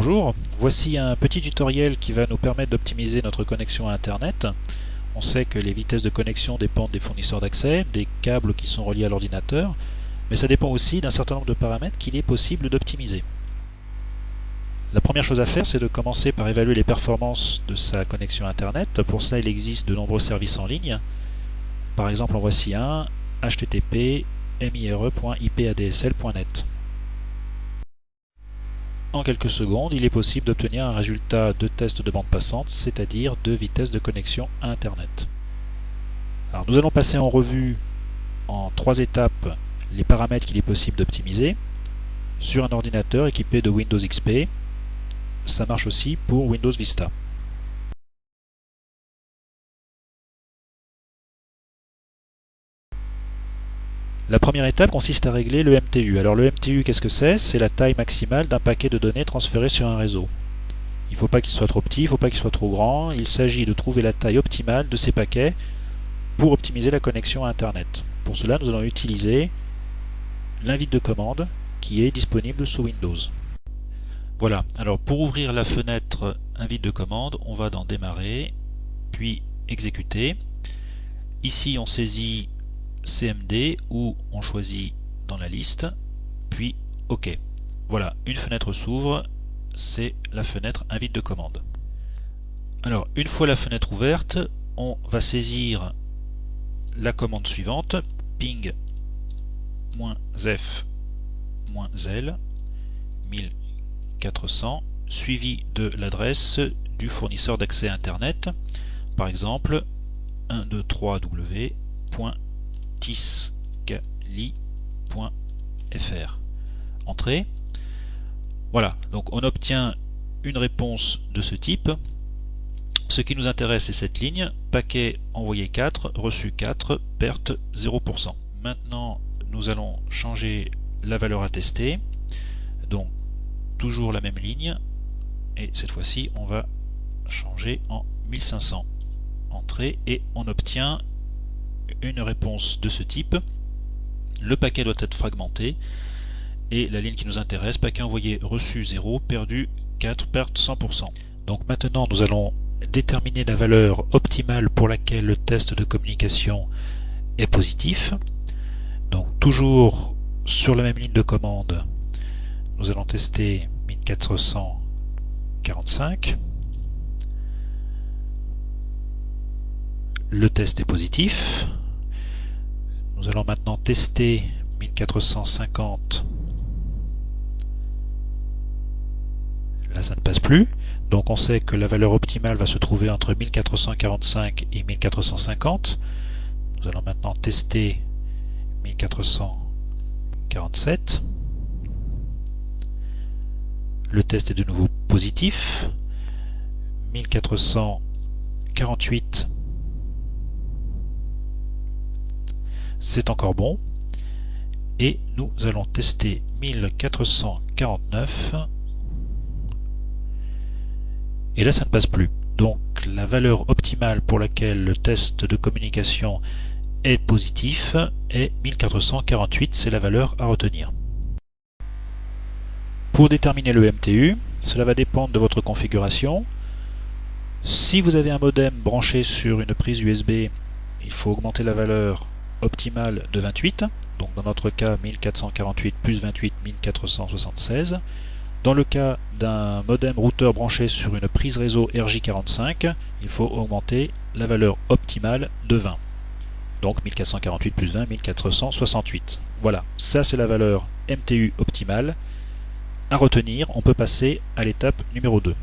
Bonjour, voici un petit tutoriel qui va nous permettre d'optimiser notre connexion à Internet. On sait que les vitesses de connexion dépendent des fournisseurs d'accès, des câbles qui sont reliés à l'ordinateur, mais ça dépend aussi d'un certain nombre de paramètres qu'il est possible d'optimiser. La première chose à faire, c'est de commencer par évaluer les performances de sa connexion à Internet. Pour cela, il existe de nombreux services en ligne. Par exemple, en voici un, http://mire.ipadsl.net. En quelques secondes, il est possible d'obtenir un résultat de test de bande passante, c'est-à-dire de vitesse de connexion à Internet. Alors, nous allons passer en revue en 3 étapes les paramètres qu'il est possible d'optimiser sur un ordinateur équipé de Windows XP. Ça marche aussi pour Windows Vista. La première étape consiste à régler le MTU. Alors le MTU, qu'est-ce que c'est? C'est la taille maximale d'un paquet de données transféré sur un réseau. Il ne faut pas qu'il soit trop petit, il ne faut pas qu'il soit trop grand. Il s'agit de trouver la taille optimale de ces paquets pour optimiser la connexion à Internet. Pour cela, nous allons utiliser l'invite de commande qui est disponible sous Windows. Voilà, alors pour ouvrir la fenêtre invite de commande, on va dans Démarrer, puis Exécuter. Ici, on saisit CMD ou on choisit dans la liste, puis OK. Voilà, une fenêtre s'ouvre, c'est la fenêtre invite de commande. Alors, une fois la fenêtre ouverte, on va saisir la commande suivante, ping-f-l 1400, suivi de l'adresse du fournisseur d'accès Internet, par exemple 123w.tiscali.fr. Entrée. Voilà, donc on obtient une réponse de ce type. Ce qui nous intéresse, c'est cette ligne, paquet envoyé 4, reçu 4, perte 0%. Maintenant, nous allons changer la valeur à tester. Donc, toujours la même ligne, et cette fois-ci, on va changer en 1500. Entrée, et on obtient une réponse de ce type. Le paquet doit être fragmenté, et la ligne qui nous intéresse, paquet envoyé reçu 0, perdu 4, perte 100%. Donc maintenant, nous allons déterminer la valeur optimale pour laquelle le test de communication est positif. Donc toujours sur la même ligne de commande, nous allons tester 1445. Le test est positif. Nous allons maintenant tester 1450. Là, ça ne passe plus. Donc on sait que la valeur optimale va se trouver entre 1445 et 1450. Nous allons maintenant tester 1447. Le test est de nouveau positif. 1448, c'est encore bon. Et nous allons tester 1449. Et là, ça ne passe plus. Donc la valeur optimale pour laquelle le test de communication est positif est 1448, c'est la valeur à retenir. Pour déterminer le MTU, cela va dépendre de votre configuration. Si vous avez un modem branché sur une prise USB, il faut augmenter la valeur optimale de 28. Donc dans notre cas, 1448 plus 28, 1476. Dans le cas d'un modem routeur branché sur une prise réseau RJ45, il faut augmenter la valeur optimale de 20. Donc 1448 plus 20, 1468. Voilà, ça c'est la valeur MTU optimale. À retenir, on peut passer à l'étape numéro 2.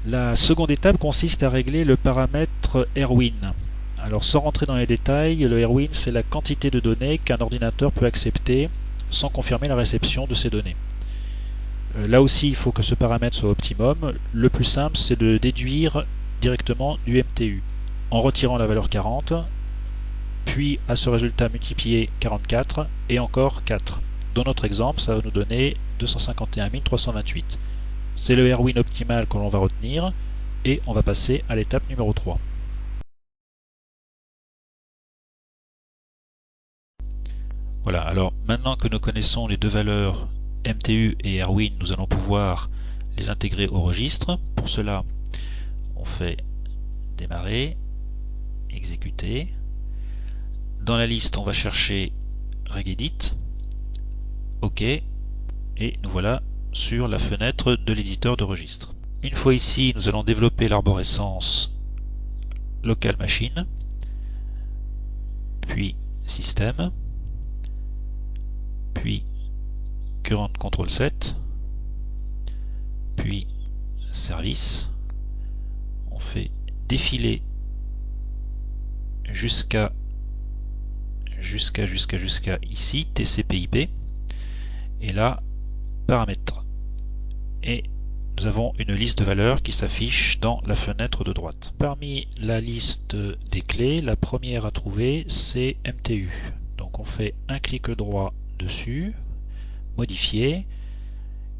La seconde étape consiste à régler le paramètre Erwin. Alors sans rentrer dans les détails, le Erwin c'est la quantité de données qu'un ordinateur peut accepter sans confirmer la réception de ces données. Là aussi il faut que ce paramètre soit optimum. Le plus simple c'est de déduire directement du MTU en retirant la valeur 40, puis à ce résultat multiplier 44 et encore 4. Dans notre exemple ça va nous donner 251 328. C'est le Erwin optimal que l'on va retenir et on va passer à l'étape numéro 3. Voilà, alors maintenant que nous connaissons les deux valeurs MTU et Erwin, nous allons pouvoir les intégrer au registre. Pour cela, on fait démarrer, exécuter. Dans la liste, on va chercher Regedit, OK, et nous voilà sur la fenêtre de l'éditeur de registre. Une fois ici, nous allons développer l'arborescence Local Machine, puis Système, puis Current Control Set, puis Service. On fait défiler jusqu'à ici, TCP/IP, et là, paramètres. Et nous avons une liste de valeurs qui s'affiche dans la fenêtre de droite. Parmi la liste des clés, la première à trouver, c'est MTU. Donc on fait un clic droit dessus, modifier.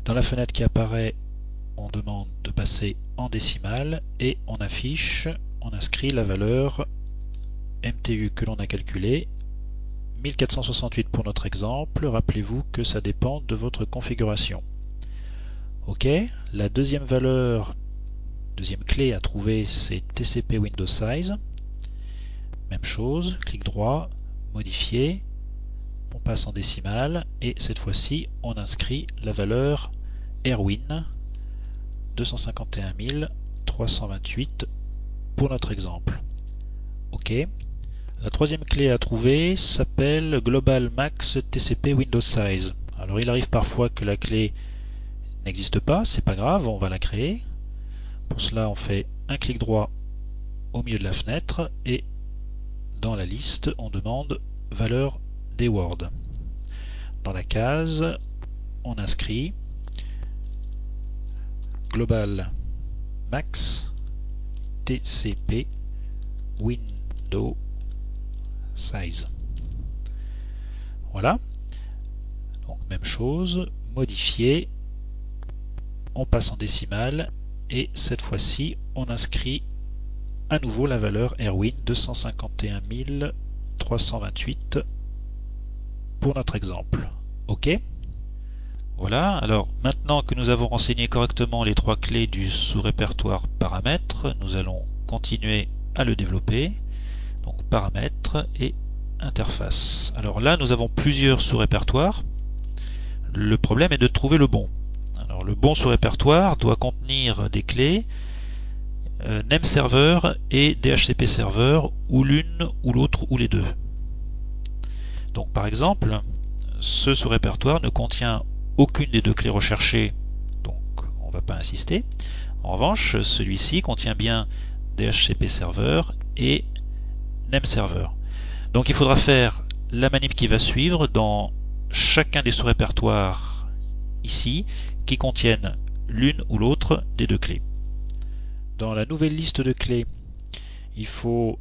Dans la fenêtre qui apparaît, on demande de passer en décimale et on inscrit la valeur MTU que l'on a calculée, 1468 pour notre exemple. Rappelez-vous que ça dépend de votre configuration. OK, la deuxième clé à trouver, c'est TCP Windows Size. Même chose, clic droit, modifier, on passe en décimale et cette fois-ci on inscrit la valeur Erwin 251 328 pour notre exemple. OK. La troisième clé à trouver s'appelle Global Max TCP Windows Size. Alors il arrive parfois que la clé n'existe pas, c'est pas grave, on va la créer. Pour cela on fait un clic droit au milieu de la fenêtre et dans la liste on demande valeur des Word. Dans la case on inscrit Global Max TCP Windows Size. Voilà. Donc même chose, modifier, on passe en décimale et cette fois-ci on inscrit à nouveau la valeur Erwin 251 328 pour notre exemple. OK. Voilà, alors maintenant que nous avons renseigné correctement les trois clés du sous-répertoire paramètres, nous allons continuer à le développer. Donc paramètres et interface. Alors là nous avons plusieurs sous-répertoires. Le problème est de trouver le bon. Alors le bon sous-répertoire doit contenir des clés name server et DHCP server, ou l'une ou l'autre ou les deux. Donc par exemple, ce sous-répertoire ne contient aucune des deux clés recherchées, donc on ne va pas insister. En revanche, celui-ci contient bien DHCP server et name server. Donc il faudra faire la manip qui va suivre dans chacun des sous-répertoires ici qui contiennent l'une ou l'autre des deux clés. Dans la nouvelle liste de clés, il faut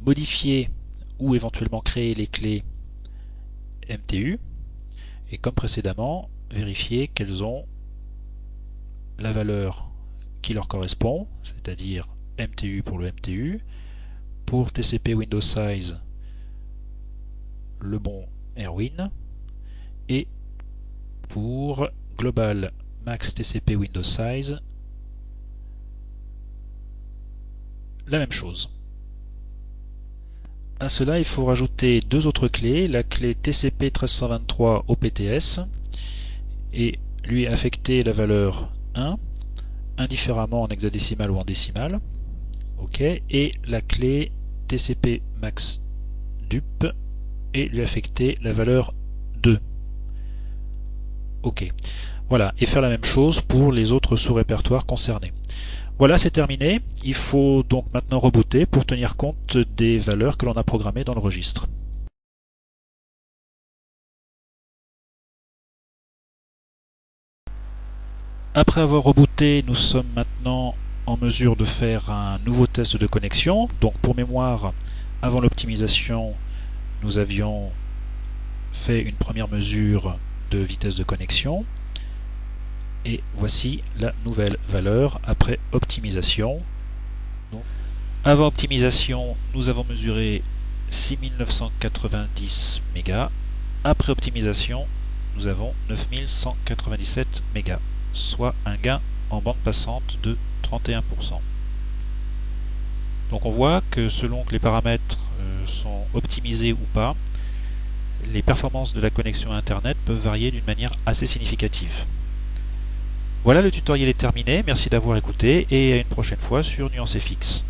modifier ou éventuellement créer les clés MTU et comme précédemment, vérifier qu'elles ont la valeur qui leur correspond, c'est-à-dire MTU pour le MTU, pour TCP Windows Size le bon Erwin et pour Global Max TCP Windows Size la même chose. À cela il faut rajouter deux autres clés, la clé TCP 1323 OPTS et lui affecter la valeur 1 indifféremment en hexadécimal ou en décimal. OK, et la clé TCP max dup et lui affecter la valeur 2. OK. Voilà, et faire la même chose pour les autres sous-répertoires concernés. Voilà, c'est terminé. Il faut donc maintenant rebooter pour tenir compte des valeurs que l'on a programmées dans le registre. Après avoir rebooté, nous sommes maintenant en mesure de faire un nouveau test de connexion. Donc pour mémoire, avant l'optimisation, nous avions fait une première mesure de vitesse de connexion. Et voici la nouvelle valeur après optimisation. Donc, avant optimisation, nous avons mesuré 6990 mégas après optimisation, nous avons 9197 mégas, soit un gain en bande passante de 31%. Donc on voit que selon que les paramètres sont optimisés ou pas, les performances de la connexion à Internet peuvent varier d'une manière assez significative. Voilà, le tutoriel est terminé, merci d'avoir écouté et à une prochaine fois sur NuanceFX.